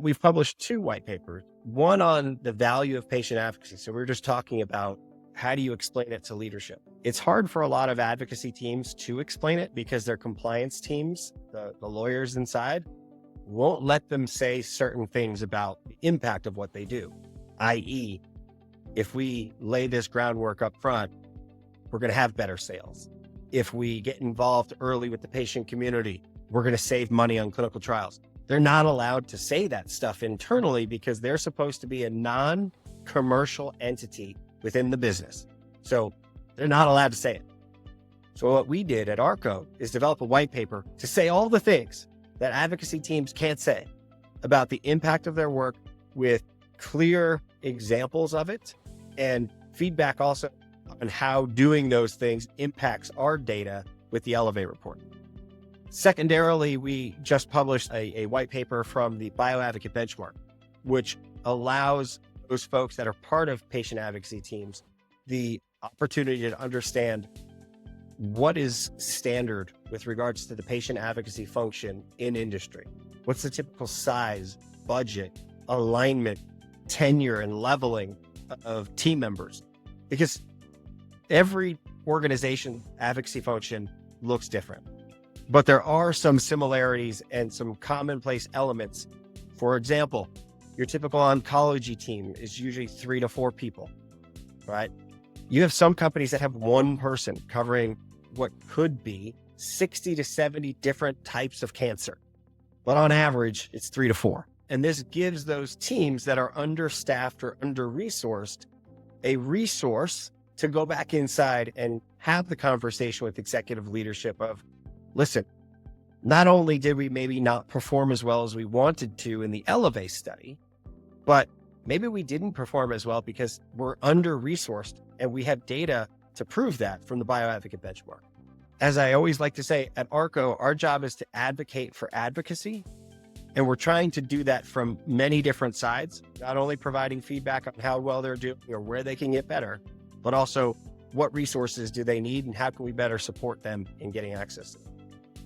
We've published two white papers, one on the value of patient advocacy. So we're just talking about how do you explain it to leadership? It's hard for a lot of advocacy teams to explain it because their compliance teams, the lawyers inside, won't let them say certain things about the impact of what they do. i.e., if we lay this groundwork up front, we're going to have better sales. If we get involved early with the patient community, we're going to save money on clinical trials. They're not allowed to say that stuff internally because they're supposed to be a non-commercial entity within the business. So they're not allowed to say it. So what we did at Archo is develop a white paper to say all the things that advocacy teams can't say about the impact of their work, with clear examples of it and feedback also on how doing those things impacts our data with the Elevate report. Secondarily, we just published a white paper from the BIOADVOCATE Benchmark, which allows those folks that are part of patient advocacy teams the opportunity to understand what is standard with regards to the patient advocacy function in industry. What's the typical size, budget, alignment, tenure, and leveling of team members? Because every organization advocacy function looks different, but there are some similarities and some commonplace elements. For example, your typical oncology team is usually 3 to 4 people, right? You have some companies that have one person covering what could be 60 to 70 different types of cancer, but on average, it's 3 to 4. And this gives those teams that are understaffed or under-resourced a resource to go back inside and have the conversation with executive leadership of, listen, not only did we maybe not perform as well as we wanted to in the Elevate study, but maybe we didn't perform as well because we're under-resourced, and we have data to prove that from the BIOADVOCATE Benchmark. As I always like to say, at Archo, our job is to advocate for advocacy, and we're trying to do that from many different sides, not only providing feedback on how well they're doing or where they can get better, but also what resources do they need and how can we better support them in getting access to them.